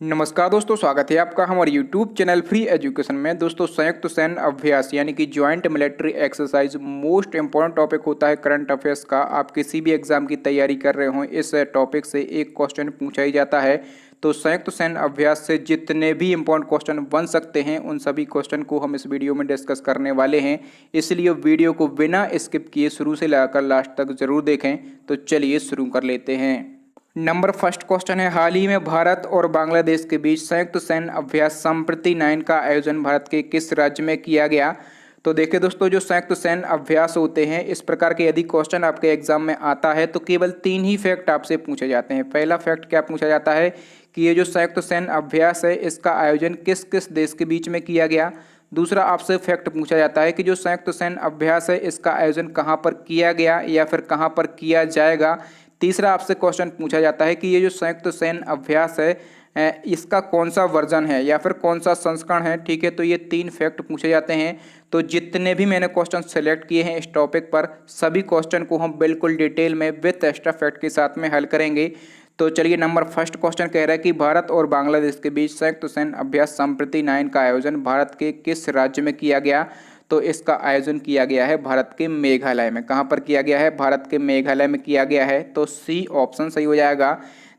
नमस्कार दोस्तों, स्वागत है आपका हमारे यूट्यूब चैनल फ्री एजुकेशन में। दोस्तों, संयुक्त सैन्य अभ्यास यानी कि joint military exercise most important topic होता है करंट अफेयर्स का। आप किसी भी एग्जाम की तैयारी कर रहे हो, इस टॉपिक से एक क्वेश्चन पूछा ही जाता है। तो संयुक्त सैन्य अभ्यास से जितने भी इंपॉर्टेंट क्वेश्चन बन सकते हैं उन सभी क्वेश्चन को हम इस वीडियो में डिस्कस करने वाले हैं। इसलिए वीडियो को बिना स्किप किए शुरू से लेकर लास्ट तक जरूर देखें। तो चलिए शुरू कर लेते हैं। नंबर फर्स्ट क्वेश्चन है, हाल ही में भारत और बांग्लादेश के बीच संयुक्त सैन्य अभ्यास संप्रति 9 का आयोजन भारत के किस राज्य में किया गया। तो देखिए दोस्तों, जो संयुक्त सैन्य अभ्यास होते हैं, इस प्रकार के यदि क्वेश्चन आपके एग्जाम में आता है तो केवल 3 ही फैक्ट आपसे पूछे जाते हैं। पहला फैक्ट क्या पूछा जाता है कि ये जो संयुक्त सैन्य अभ्यास है इसका आयोजन किस किस देश के बीच में किया गया। दूसरा आपसे फैक्ट पूछा जाता है कि जो संयुक्त सैन्य अभ्यास है इसका आयोजन कहाँ पर किया गया या फिर कहाँ पर किया जाएगा। तीसरा आपसे क्वेश्चन पूछा जाता है कि ये जो संयुक्त सैन्य अभ्यास है इसका कौन सा वर्जन है या फिर कौन सा संस्करण है। ठीक है, तो ये 3 फैक्ट पूछे जाते हैं। तो जितने भी मैंने क्वेश्चन सेलेक्ट किए हैं इस टॉपिक पर, सभी क्वेश्चन को हम बिल्कुल डिटेल में विथ एक्स्ट्रा फैक्ट के साथ में हल करेंगे। तो चलिए, नंबर फर्स्ट क्वेश्चन कह रहा है कि भारत और बांग्लादेश के बीच संयुक्त सैन्य अभ्यास संप्रति 9 का आयोजन भारत के किस राज्य में किया गया। तो इसका आयोजन किया गया है भारत के मेघालय में। कहाँ पर किया गया है? भारत के मेघालय में किया गया है। तो सी ऑप्शन सही हो जाएगा।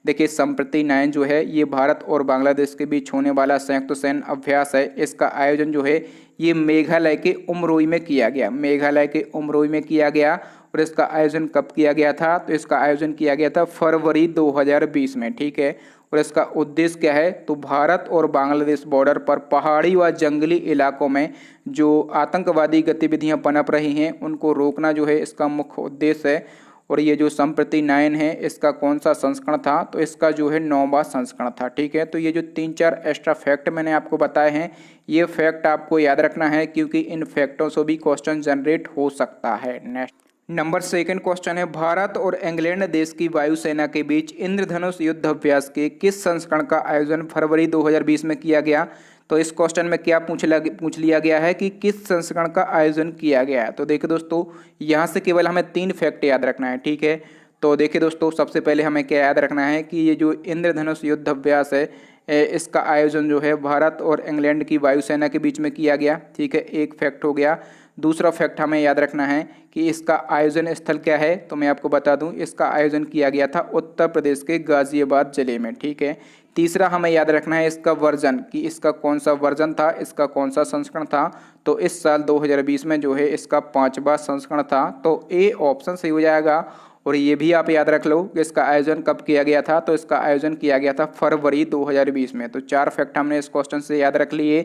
देखिए, संप्रति 9 जो है ये भारत और बांग्लादेश के बीच होने वाला संयुक्त सैन्य अभ्यास है। इसका आयोजन जो है ये मेघालय के उमरोई में किया गया। मेघालय के उमरोई में किया गया। और इसका आयोजन कब किया गया था? तो इसका आयोजन किया गया था फरवरी 2020 में। ठीक है, और इसका उद्देश्य क्या है? तो भारत और बांग्लादेश बॉर्डर पर पहाड़ी व जंगली इलाकों में जो आतंकवादी गतिविधियां पनप रही हैं उनको रोकना जो है इसका मुख्य उद्देश्य है। और ये जो संप्रति 9 है इसका कौन सा संस्करण था? तो इसका जो है 9वां संस्करण था। ठीक है, तो ये जो 3-4 एक्स्ट्रा फैक्ट मैंने आपको बताए हैं, ये फैक्ट आपको याद रखना है क्योंकि इन फैक्टों से भी क्वेश्चन जनरेट हो सकता है। नेक्स्ट नंबर सेकंड क्वेश्चन है, भारत और इंग्लैंड देश की वायुसेना के बीच इंद्रधनुष युद्ध अभ्यास के किस संस्करण का आयोजन फरवरी 2020 में किया गया। तो इस क्वेश्चन में क्या पूछ लिया गया है कि किस संस्करण का आयोजन किया गया है। तो देखिए दोस्तों, यहाँ से केवल हमें 3 फैक्ट याद रखना है। ठीक है, तो देखिए दोस्तों, सबसे पहले हमें क्या याद रखना है कि ये जो इंद्रधनुष युद्ध अभ्यास है इसका आयोजन जो है भारत और इंग्लैंड की वायुसेना के बीच में किया गया। ठीक है, एक फैक्ट हो गया। दूसरा फैक्ट हमें याद रखना है कि इसका आयोजन स्थल क्या है। तो मैं आपको बता दूं, इसका आयोजन किया गया था उत्तर प्रदेश के गाजियाबाद जिले में। ठीक है, तीसरा हमें याद रखना है इसका वर्जन, कि इसका कौन सा वर्जन था, इसका कौन सा संस्करण था। तो इस साल 2020 में जो है इसका 5वां संस्करण था। तो ए ऑप्शन सही हो जाएगा। और ये भी आप याद रख लो कि इसका आयोजन कब किया गया था। तो इसका आयोजन किया गया था फरवरी 2020 में। तो 4 फैक्ट हमने इस क्वेश्चन से याद रख लिए।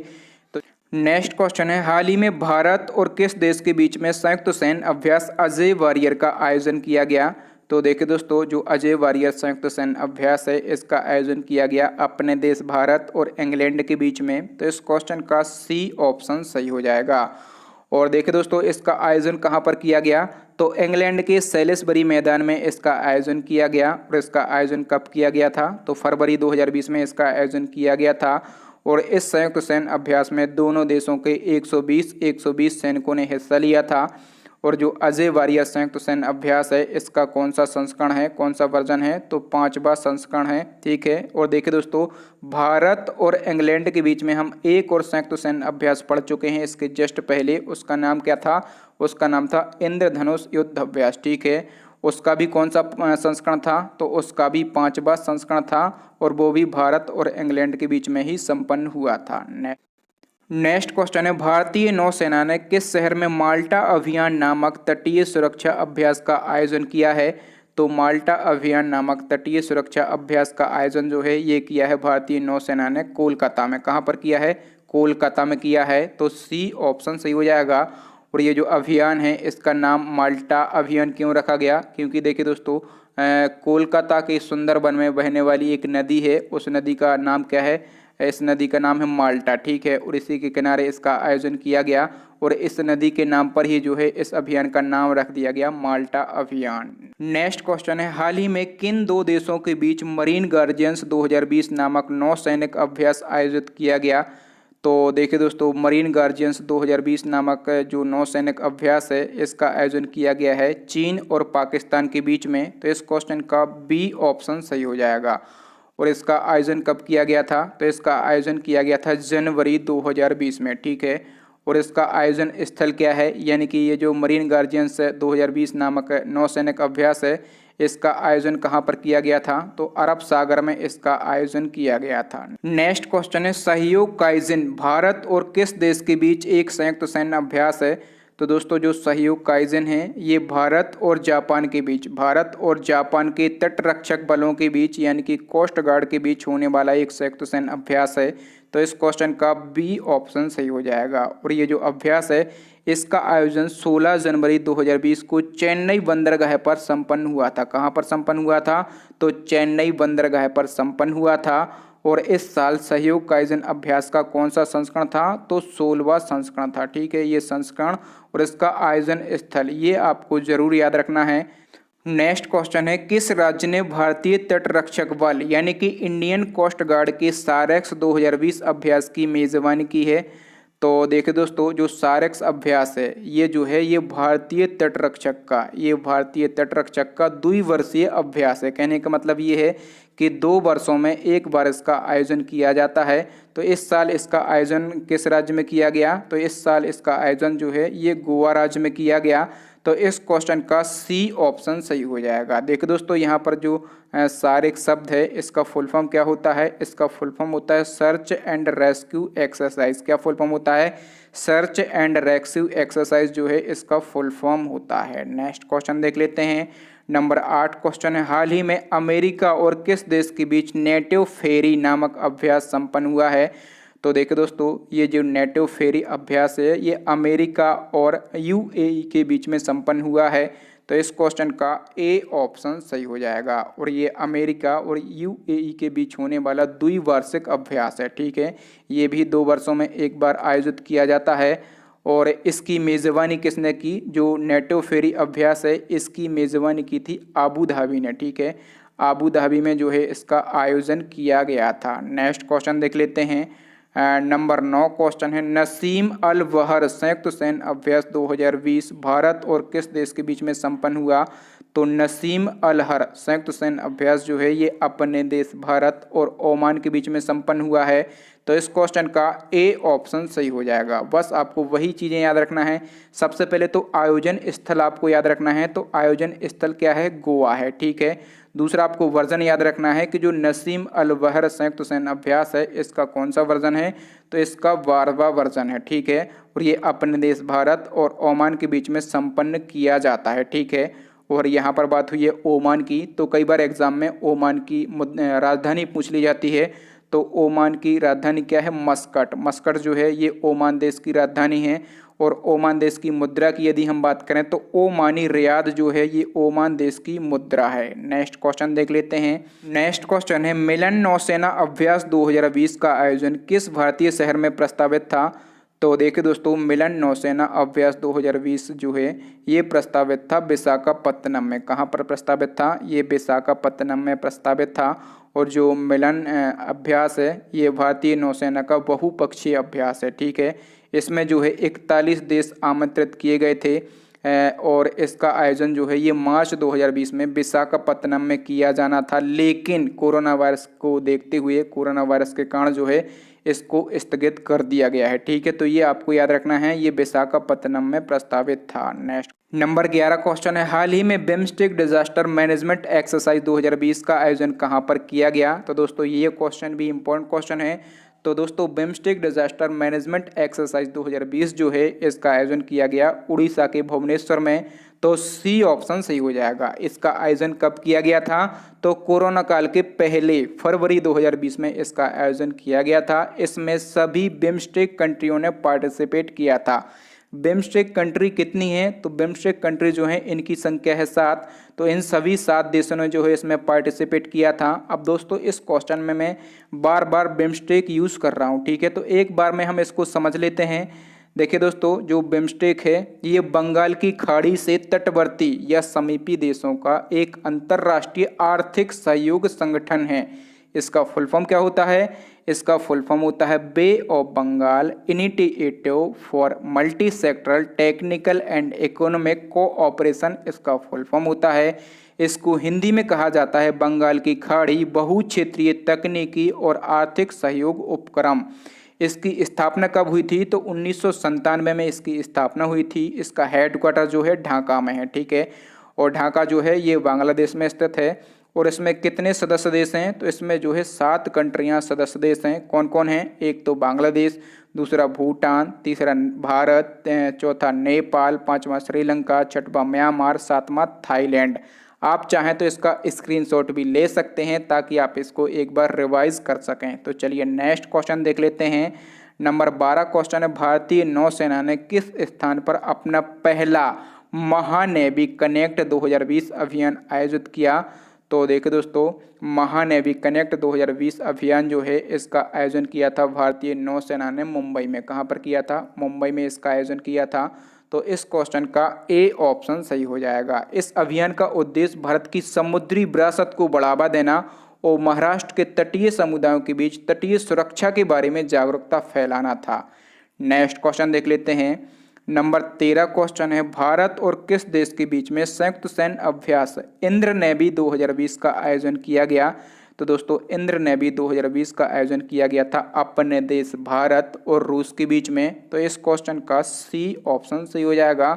तो नेक्स्ट क्वेश्चन है, हाल ही में भारत और किस देश के बीच में संयुक्त सैन्य अभ्यास अजय वॉरियर का आयोजन किया गया। तो देखिए दोस्तों, जो अजय वॉरियर संयुक्त सैन्य अभ्यास है इसका आयोजन किया गया अपने देश भारत और इंग्लैंड के बीच में। तो इस क्वेश्चन का सी ऑप्शन सही हो जाएगा। और देखिए दोस्तों, इसका आयोजन कहाँ पर किया गया। तो इंग्लैंड के सेलिसबरी मैदान में इसका आयोजन किया गया। और इसका आयोजन कब किया गया था? तो फरवरी 2020 में इसका आयोजन किया गया था। और इस संयुक्त सैन्य अभ्यास में दोनों देशों के 120 सैनिकों ने हिस्सा लिया था। और जो अजय वॉरियर संयुक्त सैन्य अभ्यास है इसका कौन सा संस्करण है, कौन सा वर्जन है? तो 5वां संस्करण है। ठीक है, और देखिए दोस्तों, भारत और इंग्लैंड के बीच में हम एक और संयुक्त सैन्य अभ्यास पढ़ चुके हैं इसके जस्ट पहले। उसका नाम क्या था? उसका नाम था इंद्रधनुष युद्ध अभ्यास। ठीक है, उसका भी कौन सा संस्करण था? तो उसका भी 5वां संस्करण था। और वो भी भारत और इंग्लैंड के बीच में ही संपन्न हुआ था। नेक्स्ट क्वेश्चन है, भारतीय नौसेना ने किस शहर में माल्टा अभियान नामक तटीय सुरक्षा अभ्यास का आयोजन किया है। तो माल्टा अभियान नामक तटीय सुरक्षा अभ्यास का आयोजन जो है ये किया है भारतीय नौसेना ने कोलकाता में। कहाँ पर किया है? कोलकाता में किया है। तो सी ऑप्शन सही हो जाएगा। और ये जो अभियान है इसका नाम माल्टा अभियान क्यों रखा गया? क्योंकि देखिए दोस्तों, कोलकाता के सुंदरबन में बहने वाली एक नदी है, उस नदी का नाम क्या है? इस नदी का नाम है माल्टा। ठीक है, और इसी के किनारे इसका आयोजन किया गया। और इस नदी के नाम पर ही जो है इस अभियान का नाम रख दिया गया माल्टा अभियान। नेक्स्ट क्वेश्चन है, हाल ही में किन 2 देशों के बीच मरीन गार्जियंस 2020 नामक नौसैनिक अभ्यास आयोजित किया गया। तो देखिए दोस्तों, मरीन गार्जियंस 2020 नामक जो नौसैनिक अभ्यास है इसका आयोजन किया गया है चीन और पाकिस्तान के बीच में। तो इस क्वेश्चन का बी ऑप्शन सही हो जाएगा। और इसका आयोजन कब किया गया था? तो इसका आयोजन किया गया था जनवरी 2020 में, ठीक है। और इसका आयोजन स्थल क्या है, यानी कि ये जो मरीन गार्जियंस 2020 नामक नौसैनिक अभ्यास है, इसका आयोजन कहाँ पर किया गया था? तो अरब सागर में इसका आयोजन किया गया था। नेक्स्ट क्वेश्चन है सहयोग काइजिन भारत और किस देश के बीच एक संयुक्त सैन्य अभ्यास है? तो दोस्तों जो सहयोग काइजिन है ये भारत और जापान के बीच, भारत और जापान के तटरक्षक बलों के बीच यानी कि कोस्ट गार्ड के बीच होने वाला एक संयुक्त सैन्य अभ्यास है। तो इस क्वेश्चन का बी ऑप्शन सही हो जाएगा। और ये जो अभ्यास है इसका आयोजन 16 जनवरी 2020 को चेन्नई बंदरगाह पर संपन्न हुआ था। कहाँ पर संपन्न हुआ था? तो चेन्नई बंदरगाह पर संपन्न हुआ था। और इस साल सहयोग काइजन अभ्यास का कौन सा संस्करण था? तो 16वां संस्करण था, ठीक है, ये संस्करण। और इसका आयोजन स्थल ये आपको जरूर याद रखना है। नेक्स्ट क्वेश्चन है किस राज्य ने भारतीय तटरक्षक बल यानी कि इंडियन कोस्ट गार्ड के सारेक्स 2020 अभ्यास की मेजबानी की है? तो देखिए दोस्तों जो सारेक्स अभ्यास है ये जो है ये भारतीय तटरक्षक का द्विवर्षीय अभ्यास है। कहने का मतलब ये है कि 2 वर्षों में एक बार इसका आयोजन किया जाता है। तो इस साल इसका आयोजन किस राज्य में किया गया? तो इस साल इसका आयोजन जो है ये गोवा राज्य में किया गया। तो इस क्वेश्चन का सी ऑप्शन सही हो जाएगा। देखिए दोस्तों यहाँ पर जो सारेक शब्द है इसका फुल फॉर्म क्या होता है? इसका फुल फॉर्म होता है सर्च एंड रेस्क्यू एक्सरसाइज। क्या फुल फॉर्म होता है? सर्च एंड रेस्क्यू एक्सरसाइज जो है इसका फुल फॉर्म होता है। नेक्स्ट क्वेश्चन देख लेते हैं। नंबर 8 क्वेश्चन है हाल ही में अमेरिका और किस देश के बीच नेटिव फेरी नामक अभ्यास संपन्न हुआ है? तो देखिए दोस्तों ये जो नेटिव फेरी अभ्यास है ये अमेरिका और यूएई के बीच में संपन्न हुआ है। तो इस क्वेश्चन का ए ऑप्शन सही हो जाएगा। और ये अमेरिका और यूएई के बीच होने वाला द्विवार्षिक अभ्यास है, ठीक है। ये भी 2 वर्षों में एक बार आयोजित किया जाता है। और इसकी मेज़बानी किसने की? जो नेटिव फेरी अभ्यास है इसकी मेज़बानी की थी आबू धाबी ने, ठीक है। आबू धाबी में जो है इसका आयोजन किया गया था। नेक्स्ट क्वेश्चन देख लेते हैं। नंबर 9 क्वेश्चन है नसीम अल वहर संयुक्त सैन्य अभ्यास 2020 भारत और किस देश के बीच में संपन्न हुआ? तो नसीम अल हर संयुक्त सैन्य अभ्यास जो है ये अपने देश भारत और ओमान के बीच में संपन्न हुआ है। तो इस क्वेश्चन का ए ऑप्शन सही हो जाएगा। बस आपको वही चीज़ें याद रखना है। सबसे पहले तो आयोजन स्थल आपको याद रखना है। तो आयोजन स्थल क्या है? गोवा है, ठीक है। दूसरा आपको वर्जन याद रखना है कि जो नसीम अल वहर संयुक्त सैन्य अभ्यास है इसका कौन सा वर्जन है? तो इसका 12वां वर्जन है, ठीक है। और ये अपने देश भारत और ओमान के बीच में संपन्न किया जाता है, ठीक है। और यहाँ पर बात हुई है ओमान की, तो कई बार एग्जाम में ओमान की राजधानी पूछ ली जाती है। तो ओमान की राजधानी क्या है? मस्कट। मस्कट जो है ये ओमान देश की राजधानी है। और ओमान देश की मुद्रा की यदि हम बात करें तो ओमानी रियाद जो है ये ओमान देश की मुद्रा है। नेक्स्ट क्वेश्चन देख लेते हैं। नेक्स्ट क्वेश्चन है मिलन नौसेना अभ्यास 2020 का आयोजन किस भारतीय शहर में प्रस्तावित था? तो देखिए दोस्तों मिलन नौसेना अभ्यास 2020 जो है ये प्रस्तावित था विशाखापत्तनम में। कहाँ पर प्रस्तावित था? ये विशाखापत्तनम में प्रस्तावित था। और जो मिलन अभ्यास है ये भारतीय नौसेना का बहुपक्षीय अभ्यास है, ठीक है। इसमें जो है 41 देश आमंत्रित किए गए थे। और इसका आयोजन जो है ये मार्च 2020 में विशाखापत्तनम में किया जाना था, लेकिन कोरोना वायरस को देखते हुए कोरोना वायरस के कारण जो है इसको स्थगित कर दिया गया है, ठीक है। तो ये आपको याद रखना है, ये विशाखापत्तनम में प्रस्तावित था। नेक्स्ट नंबर 11 क्वेश्चन है हाल ही में बिम्स्टेक डिजास्टर मैनेजमेंट एक्सरसाइज 2020 का आयोजन कहाँ पर किया गया? तो दोस्तों ये क्वेश्चन भी इम्पोर्टेंट क्वेश्चन है। तो दोस्तों बिम्स्टेक डिजास्टर मैनेजमेंट एक्सरसाइज 2020 जो है इसका आयोजन किया गया उड़ीसा के भुवनेश्वर में। तो सी ऑप्शन सही हो जाएगा। इसका आयोजन कब किया गया था? तो कोरोना काल के पहले फरवरी 2020 में इसका आयोजन किया गया था। इसमें सभी बिम्स्टेक कंट्रियों ने पार्टिसिपेट किया था। बिम्स्टेक कंट्री कितनी है? तो बिम्स्टेक कंट्री जो है इनकी संख्या है 7। तो इन सभी 7 देशों ने जो है इसमें पार्टिसिपेट किया था। अब दोस्तों इस क्वेश्चन में मैं बार बार बिम्स्टेक यूज़ कर रहा हूँ, ठीक है। तो एक बार में हम इसको समझ लेते हैं। देखिए दोस्तों जो बिम्स्टेक है ये बंगाल की खाड़ी से तटवर्ती या समीपी देशों का एक अंतर्राष्ट्रीय आर्थिक सहयोग संगठन है। इसका फुल फॉर्म क्या होता है? इसका फुल फॉर्म होता है bay of Bengal initiative for multi sectoral technical and economic cooperation. इसका फुल फॉर्म होता है। इसको हिंदी में कहा जाता है बंगाल की खाड़ी बहुक्षेत्रीय तकनीकी और आर्थिक सहयोग उपक्रम। इसकी स्थापना कब हुई थी? तो 1997 में इसकी स्थापना हुई थी। इसका हेडक्वार्टर जो है ढाका में है, ठीक है। और ढाका जो है ये बांग्लादेश में स्थित है। और इसमें कितने सदस्य देश हैं? तो इसमें जो है 7 कंट्रियां सदस्य देश हैं। कौन कौन हैं? एक तो बांग्लादेश, दूसरा भूटान, तीसरा भारत, चौथा नेपाल, पांचवा श्रीलंका, छठवां म्यांमार, सातवां थाईलैंड। आप चाहें तो इसका स्क्रीनशॉट भी ले सकते हैं ताकि आप इसको एक बार रिवाइज कर सकें। तो चलिए नेक्स्ट क्वेश्चन देख लेते हैं। नंबर 12 क्वेश्चन है, भारतीय नौसेना ने किस स्थान पर अपना पहला महानेवी कनेक्ट 2020 अभियान आयोजित किया? तो देखिए दोस्तों, महानेवी कनेक्ट 2020 अभियान जो है इसका आयोजन किया था भारतीय नौसेना ने मुंबई में। कहाँ पर किया था? मुंबई में इसका आयोजन किया था। तो इस क्वेश्चन का ए ऑप्शन सही हो जाएगा। इस अभियान का उद्देश्य भारत की समुद्री विरासत को बढ़ावा देना और महाराष्ट्र के तटीय समुदायों के बीच तटीय सुरक्षा के बारे में जागरूकता फैलाना था। नेक्स्ट क्वेश्चन देख लेते हैं। नंबर 13 क्वेश्चन है, भारत और किस देश के बीच में संयुक्त सैन्य अभ्यास इंद्र नेवी 2020 का आयोजन किया गया? तो दोस्तों इंद्र नेवी 2020 का आयोजन किया गया था अपने देश भारत और रूस के बीच में। तो इस क्वेश्चन का सी ऑप्शन सही हो जाएगा।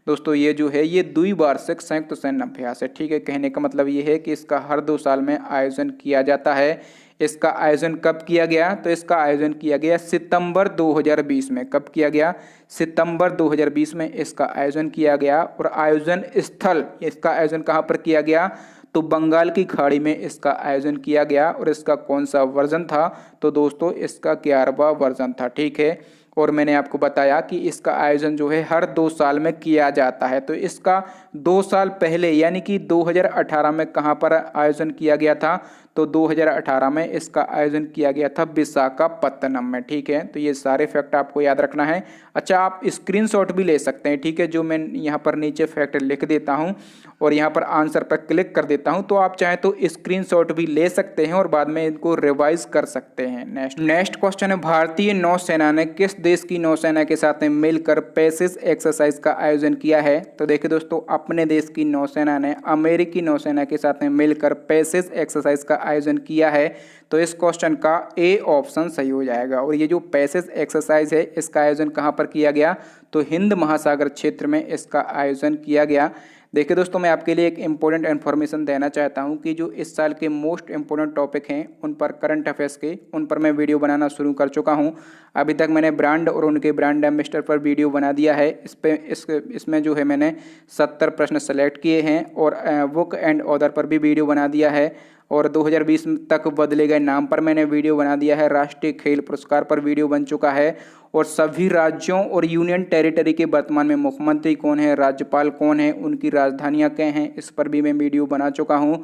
दोस्तों ये जो है ये द्विवार्षिक संयुक्त सैन्य अभ्यास है, ठीक है। कहने का मतलब ये है कि इसका हर 2 साल में आयोजन किया जाता है। इसका आयोजन कब किया गया? तो इसका आयोजन किया गया सितंबर 2020 में। कब किया गया? सितंबर 2020 में इसका आयोजन किया गया। और आयोजन स्थल, इसका आयोजन कहाँ पर किया गया? तो बंगाल की खाड़ी में इसका आयोजन किया गया। और इसका कौन सा वर्जन था? तो दोस्तों इसका 11वां वर्जन था, ठीक है। और मैंने आपको बताया कि इसका आयोजन जो है हर 2 साल में किया जाता है। तो इसका 2 साल पहले यानी कि 2018 में कहाँ पर आयोजन किया गया था? तो 2018 में इसका आयोजन किया गया था विशाखापत्तनम में, ठीक है। तो ये सारे फैक्ट आपको याद रखना है। अच्छा, आप स्क्रीनशॉट भी ले सकते हैं, ठीक है। जो मैं यहाँ पर नीचे फैक्ट लिख देता हूँ और यहाँ पर आंसर पर क्लिक कर देता हूँ, तो आप चाहें तो स्क्रीनशॉट भी ले सकते हैं और बाद में इनको रिवाइज कर सकते हैं। नेक्स्ट क्वेश्चन है, भारतीय नौसेना ने किस देश की नौसेना के साथ मिलकर पैसेज एक्सरसाइज का आयोजन किया है? तो देखिए दोस्तों, अपने देश की नौसेना ने अमेरिकी नौसेना के साथ मिलकर पैसेज एक्सरसाइज का आयोजन किया है। तो इस क्वेश्चन का ए ऑप्शन सही हो जाएगा। और ये जो पैसेज एक्सरसाइज है इसका आयोजन कहाँ पर किया गया? तो हिंद महासागर क्षेत्र में इसका आयोजन किया गया। देखिए दोस्तों, मैं आपके लिए एक इम्पोर्टेंट इन्फॉर्मेशन देना चाहता हूं कि जो इस साल के मोस्ट इम्पोर्टेंट टॉपिक हैं उन पर, करंट अफेयर्स के, उन पर मैं वीडियो बनाना शुरू कर चुका हूं। अभी तक मैंने ब्रांड और उनके ब्रांड एम्बेसडर पर वीडियो बना दिया है। इसमें जो है मैंने 70 प्रश्न सेलेक्ट किए हैं और बुक एंड ऑथर पर भी वीडियो बना दिया है। और 2020 तक बदले गए नाम पर मैंने वीडियो बना दिया है। राष्ट्रीय खेल पुरस्कार पर वीडियो बन चुका है। और सभी राज्यों और यूनियन टेरिटरी के वर्तमान में मुख्यमंत्री कौन है, राज्यपाल कौन है, उनकी राजधानियां क्या हैं, इस पर भी मैं वीडियो बना चुका हूं।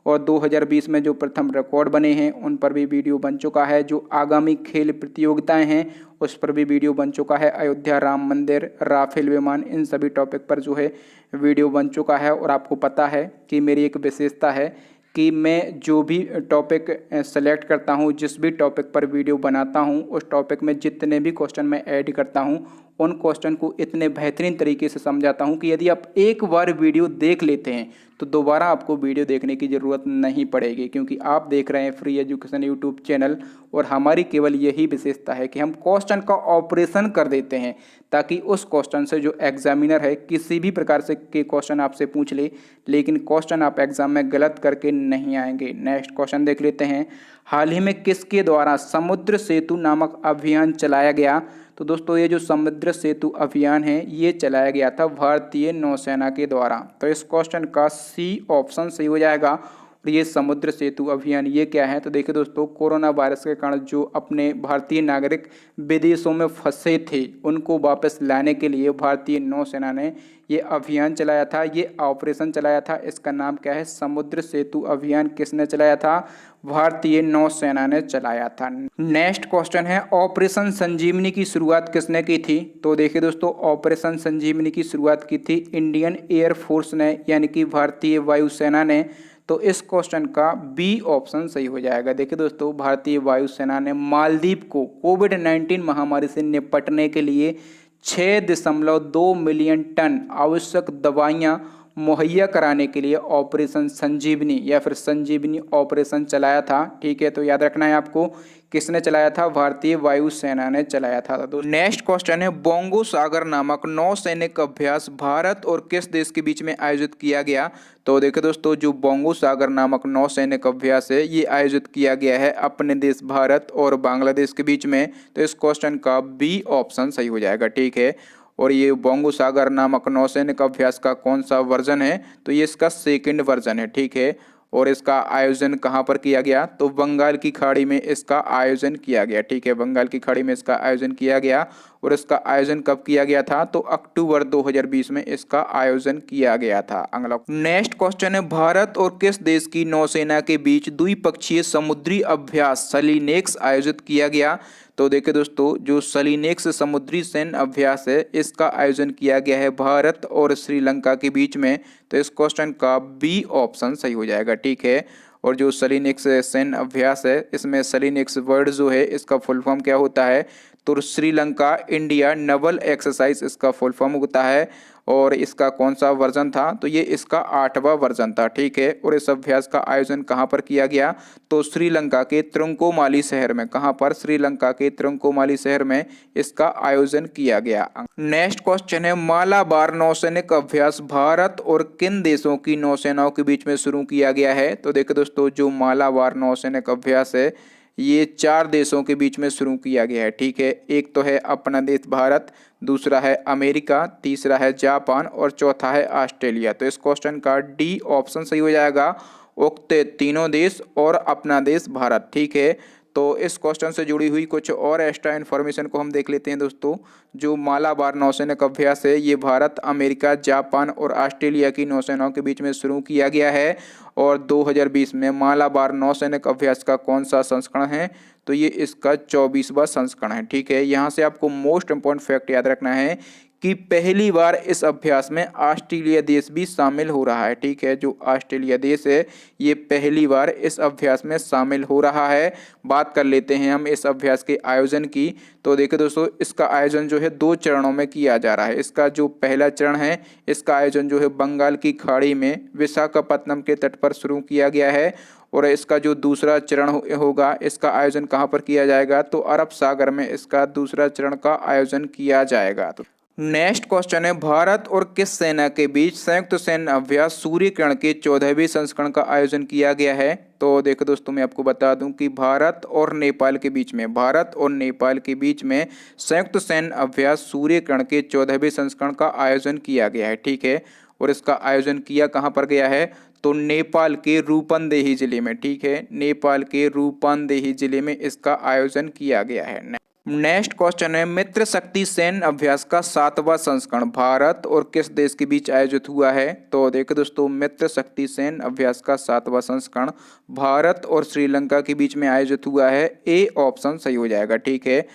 और 2020 में जो प्रथम रिकॉर्ड बने हैं उन पर भी वीडियो बन चुका है। जो आगामी खेल प्रतियोगिताएं हैं उस पर भी वीडियो बन चुका है। अयोध्या राम मंदिर, राफेल विमान, इन सभी टॉपिक पर जो है वीडियो बन चुका है। और आपको पता है कि मेरी एक विशेषता है कि मैं जो भी टॉपिक सेलेक्ट करता हूँ, जिस भी टॉपिक पर वीडियो बनाता हूँ, उस टॉपिक में जितने भी क्वेश्चन मैं ऐड करता हूँ उन क्वेश्चन को इतने बेहतरीन तरीके से समझाता हूँ कि यदि आप एक बार वीडियो देख लेते हैं तो दोबारा आपको वीडियो देखने की ज़रूरत नहीं पड़ेगी, क्योंकि आप देख रहे हैं फ्री एजुकेशन यूट्यूब चैनल। और हमारी केवल यही विशेषता है कि हम क्वेश्चन का ऑपरेशन कर देते हैं ताकि उस क्वेश्चन से जो एग्जामिनर है किसी भी प्रकार से के क्वेश्चन आपसे पूछ ले, लेकिन क्वेश्चन आप एग्जाम में गलत करके नहीं आएंगे। नेक्स्ट क्वेश्चन देख लेते हैं। हाल ही में किसके द्वारा समुद्र सेतु नामक अभियान चलाया गया? तो दोस्तों ये जो समुद्र सेतु अभियान है ये चलाया गया था भारतीय नौसेना के द्वारा। तो इस क्वेश्चन का सी ऑप्शन सही हो जाएगा। और ये समुद्र सेतु अभियान ये क्या है? तो देखिए दोस्तों, कोरोना वायरस के कारण जो अपने भारतीय नागरिक विदेशों में फंसे थे उनको वापस लाने के लिए भारतीय नौसेना ने ये अभियान चलाया था, ये ऑपरेशन चलाया था। इसका नाम क्या है? समुद्र सेतु अभियान। किसने चलाया था? भारतीय नौसेना ने चलाया था। नेक्स्ट क्वेश्चन है, ऑपरेशन संजीवनी की शुरुआत किसने की थी? तो देखिए दोस्तों, ऑपरेशन संजीवनी की शुरुआत की थी इंडियन एयरफोर्स ने, यानी कि भारतीय वायुसेना ने। तो इस क्वेश्चन का बी ऑप्शन सही हो जाएगा। देखिए दोस्तों, भारतीय वायुसेना ने मालदीव को कोविड-19 महामारी से निपटने के लिए 6.2 मिलियन टन आवश्यक दवाइयाँ मुहैया कराने के लिए ऑपरेशन संजीवनी या फिर संजीवनी ऑपरेशन चलाया था। ठीक है, तो याद रखना है आपको, किसने चलाया था? भारतीय वायुसेना ने चलाया था। तो नेक्स्ट क्वेश्चन है, बोंगो सागर नामक नौसैनिक अभ्यास भारत और किस देश के बीच में आयोजित किया गया? तो देखो दोस्तों, जो बोंगो सागर नामक नौसैनिक अभ्यास है ये आयोजित किया गया है अपने देश भारत और बांग्लादेश के बीच में। तो इस क्वेश्चन का बी ऑप्शन सही हो जाएगा। ठीक है, और ये बोंगो सागर नामक नौसैनिक अभ्यास का कौन सा वर्जन है? तो ये इसका सेकंड वर्जन है। ठीक है, और इसका आयोजन कहाँ पर किया गया? तो बंगाल की खाड़ी में इसका आयोजन किया गया। ठीक है, बंगाल की खाड़ी में इसका आयोजन किया गया। और इसका आयोजन कब किया गया था? तो अक्टूबर 2020 में इसका आयोजन किया गया था। अगला नेक्स्ट क्वेश्चन है, भारत और किस देश की नौसेना के बीच द्विपक्षीय समुद्री अभ्यास सलीनेक्स आयोजित किया गया? तो देखिए दोस्तों, जो सलीनेक्स समुद्री सैन्य अभ्यास है इसका आयोजन किया गया है भारत और श्रीलंका के बीच में। तो इस क्वेश्चन का बी ऑप्शन सही हो जाएगा। ठीक है, और जो सलीनेक्स सैन्य अभ्यास है इसमें सलीनेक्स वर्ड जो है इसका फुल फॉर्म क्या होता है? तो श्रीलंका इंडिया नवल एक्सरसाइज इसका फुल फॉर्म होता है। और इसका कौन सा वर्जन था? तो ये इसका 8वां वर्जन था। ठीक है, और इस अभ्यास का आयोजन कहाँ पर किया गया? तो श्रीलंका के त्रिंकोमाली शहर में। कहाँ पर? श्रीलंका के त्रिंकोमाली शहर में इसका आयोजन किया गया। नेक्स्ट क्वेश्चन है, मालाबार नौसैनिक अभ्यास भारत और किन देशों की नौसेनाओं के बीच में शुरू किया गया है? तो देखो दोस्तों, जो मालाबार नौसैनिक अभ्यास है ये 4 देशों के बीच में शुरू किया गया है। ठीक है, एक तो है अपना देश भारत, दूसरा है अमेरिका, तीसरा है जापान और चौथा है ऑस्ट्रेलिया। तो इस क्वेश्चन का डी ऑप्शन सही हो जाएगा, उक्त तीनों देश और अपना देश भारत। ठीक है, तो इस क्वेश्चन से जुड़ी हुई कुछ और एक्स्ट्रा इन्फॉर्मेशन को हम देख लेते हैं दोस्तों। जो मालाबार नौसैनिक अभ्यास है ये भारत, अमेरिका, जापान और ऑस्ट्रेलिया की नौसेनाओं के बीच में शुरू किया गया है। और 2020 में मालाबार नौसैनिक अभ्यास का कौन सा संस्करण है? तो ये इसका 24वां संस्करण है। ठीक है, यहाँ से आपको मोस्ट इम्पोर्टेंट फैक्ट याद रखना है कि पहली बार इस अभ्यास में ऑस्ट्रेलिया देश भी शामिल हो रहा है। ठीक है, जो ऑस्ट्रेलिया देश है ये पहली बार इस अभ्यास में शामिल हो रहा है। बात कर लेते हैं हम इस अभ्यास के आयोजन की। तो देखिए दोस्तों, इसका आयोजन जो है 2 चरणों में किया जा रहा है। इसका जो पहला चरण है इसका आयोजन जो है बंगाल की खाड़ी में विशाखापत्तनम के तट पर शुरू किया गया है। और इसका जो दूसरा चरण होगा इसका आयोजन कहाँ पर किया जाएगा? तो अरब सागर में इसका दूसरा चरण का आयोजन किया जाएगा। तो नेक्स्ट क्वेश्चन है, भारत और किस सेना के बीच संयुक्त सैन्य अभ्यास सूर्य किरण के 14वें संस्करण का आयोजन किया गया है? तो देखो दोस्तों, मैं आपको बता दूं कि भारत और नेपाल के बीच में संयुक्त सैन्य अभ्यास सूर्य किरण के 14वें संस्करण का आयोजन किया गया है। ठीक है, और इसका आयोजन किया कहाँ पर गया है? तो नेपाल के रूपंदेही जिले में। ठीक है, नेपाल के रूपंदेही जिले में इसका आयोजन किया गया है। नेक्स्ट क्वेश्चन है, मित्र शक्ति सैन्य अभ्यास का 7वां संस्करण भारत और किस देश के बीच आयोजित हुआ है? तो देखो दोस्तों, मित्र शक्ति सैन्य अभ्यास का 7वां संस्करण भारत और श्रीलंका के बीच में आयोजित हुआ है। ए ऑप्शन सही हो जाएगा। ठीक है,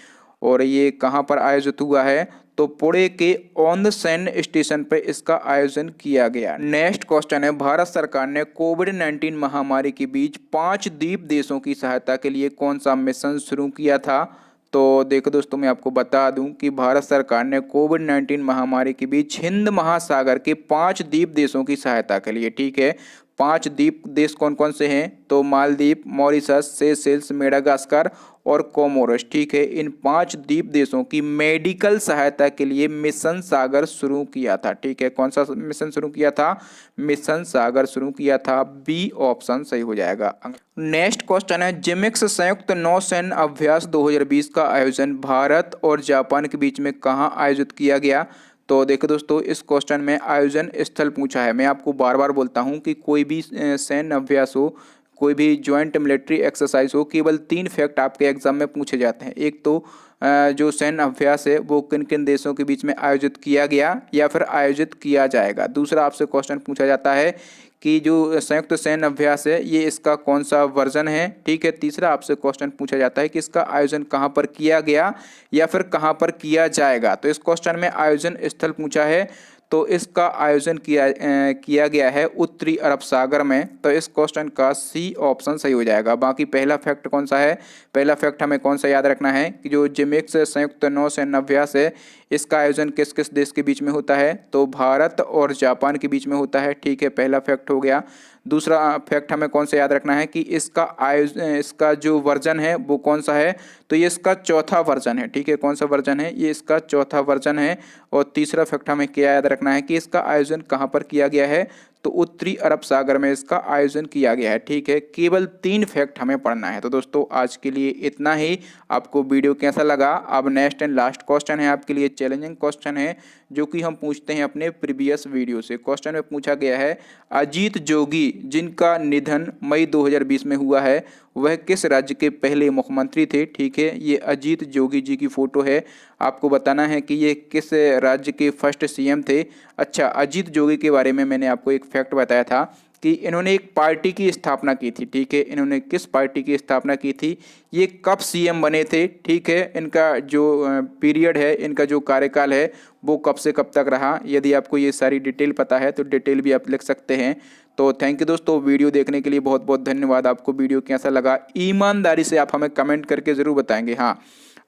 और ये कहाँ पर आयोजित हुआ है? तो पुणे के औंध सैन्य स्टेशन पर इसका आयोजन किया गया। नेक्स्ट क्वेश्चन है, भारत सरकार ने कोविड-19 महामारी के बीच 5 द्वीप देशों की सहायता के लिए कौन सा मिशन शुरू किया था? तो देखो दोस्तों, मैं आपको बता दूं कि भारत सरकार ने कोविड-19 महामारी के बीच हिंद महासागर के 5 द्वीप देशों की सहायता के लिए, ठीक है, 5 द्वीप देश कौन कौन से हैं? तो मालदीव, मॉरिशस, सेशेल्स, मेडागास्कर और कोमोरोस। ठीक है, इन 5 द्वीप देशों की मेडिकल सहायता के लिए मिशन सागर शुरू किया था। ठीक है, कौन सा मिशन शुरू किया था? मिशन सागर शुरू किया था। बी ऑप्शन सही हो जाएगा। नेक्स्ट क्वेश्चन है, जिमिक्स संयुक्त नौसैन्य अभ्यास 2020 का आयोजन भारत और जापान के बीच में कहाँ आयोजित किया गया? तो देखो दोस्तों, इस क्वेश्चन में आयोजन स्थल पूछा है। मैं आपको बार बार बोलता हूँ कि कोई भी सैन्य अभ्यास हो, कोई भी ज्वाइंट मिलिट्री एक्सरसाइज हो, केवल 3 फैक्ट आपके एग्जाम में पूछे जाते हैं। एक तो जो सैन्य अभ्यास है वो किन किन देशों के बीच में आयोजित किया गया या फिर आयोजित किया जाएगा। दूसरा आपसे क्वेश्चन पूछा जाता है कि जो संयुक्त सैन्य अभ्यास है ये इसका कौन सा वर्जन है। ठीक है, तीसरा आपसे क्वेश्चन पूछा जाता है कि इसका आयोजन कहाँ पर किया गया या फिर कहाँ पर किया जाएगा। तो इस क्वेश्चन में आयोजन स्थल पूछा है, तो तो इसका आयोजन किया गया है उत्तरी अरब सागर में। तो इस क्वेश्चन का सी ऑप्शन सही हो जाएगा। बाकी पहला फैक्ट कौन सा है, पहला फैक्ट हमें कौन सा याद रखना है कि जो जिमेक्स संयुक्त नौसैन्य अभ्यास है इसका आयोजन किस किस देश के बीच में होता है, तो भारत और जापान के बीच में होता है। ठीक है, पहला फैक्ट हो गया। दूसरा फैक्ट हमें कौन सा याद रखना है कि इसका जो वर्जन है वो कौन सा है, तो ये इसका चौथा वर्जन है। ठीक है, कौन सा वर्जन है, ये इसका चौथा वर्जन है। और तीसरा फैक्ट हमें क्या याद रखना है कि इसका आयोजन कहाँ पर किया गया है, तो उत्तरी अरब सागर में इसका आयोजन किया गया है। ठीक है, केवल 3 फैक्ट हमें पढ़ना है। तो दोस्तों आज के लिए इतना ही। आपको वीडियो कैसा लगा। अब नेक्स्ट एंड लास्ट क्वेश्चन है आपके लिए, चैलेंजिंग क्वेश्चन है जो कि हम पूछते हैं अपने प्रीवियस वीडियो से। क्वेश्चन में पूछा गया है अजीत जोगी जिनका निधन मई 2020 में हुआ है वह किस राज्य के पहले मुख्यमंत्री थे। ठीक है, ये अजीत जोगी जी की फोटो है। आपको बताना है कि ये किस राज्य के फर्स्ट सीएम थे। अच्छा, अजीत जोगी के बारे में मैंने आपको एक फैक्ट बताया था कि इन्होंने एक पार्टी की स्थापना की थी। ठीक है, इन्होंने किस पार्टी की स्थापना की थी, ये कब सीएम बने थे। ठीक है, इनका जो पीरियड है, इनका जो कार्यकाल है वो कब से कब तक रहा। यदि आपको ये सारी डिटेल पता है तो डिटेल भी आप लिख सकते हैं। तो थैंक यू दोस्तों, वीडियो देखने के लिए बहुत बहुत धन्यवाद। आपको वीडियो कैसा लगा ईमानदारी से आप हमें कमेंट करके ज़रूर बताएंगे। हाँ,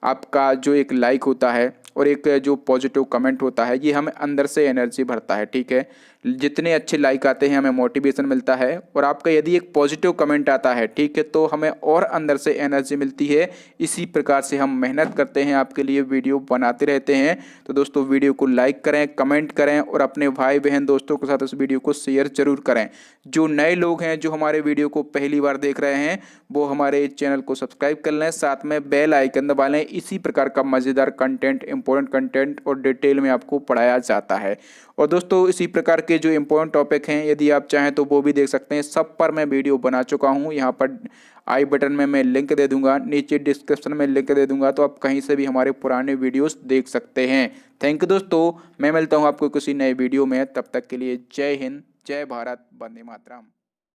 आपका जो एक लाइक होता है और एक जो पॉजिटिव कमेंट होता है ये हमें अंदर से एनर्जी भरता है। ठीक है, जितने अच्छे लाइक आते हैं हमें मोटिवेशन मिलता है, और आपका यदि एक पॉजिटिव कमेंट आता है ठीक है तो हमें और अंदर से एनर्जी मिलती है। इसी प्रकार से हम मेहनत करते हैं, आपके लिए वीडियो बनाते रहते हैं। तो दोस्तों वीडियो को लाइक करें, कमेंट करें और अपने भाई बहन दोस्तों के साथ इस वीडियो को शेयर जरूर करें। जो नए लोग हैं जो हमारे वीडियो को पहली बार देख रहे हैं वो हमारे चैनल को सब्सक्राइब कर लें, साथ में बेल आइकन दबा लें। इसी प्रकार का मज़ेदार कंटेंट, इंपॉर्टेंट कंटेंट और डिटेल में आपको पढ़ाया जाता है। और दोस्तों इसी प्रकार के जो इंपॉर्टेंट टॉपिक हैं यदि आप चाहें तो वो भी देख सकते हैं। सब पर मैं वीडियो बना चुका हूँ। यहाँ पर आई बटन में मैं लिंक दे दूंगा, नीचे डिस्क्रिप्शन में लिंक दे दूंगा, तो आप कहीं से भी हमारे पुराने वीडियोस देख सकते हैं। थैंक यू दोस्तों, मैं मिलता हूँ आपको किसी नए वीडियो में। तब तक के लिए जय हिंद, जय भारत, वंदे मातरम।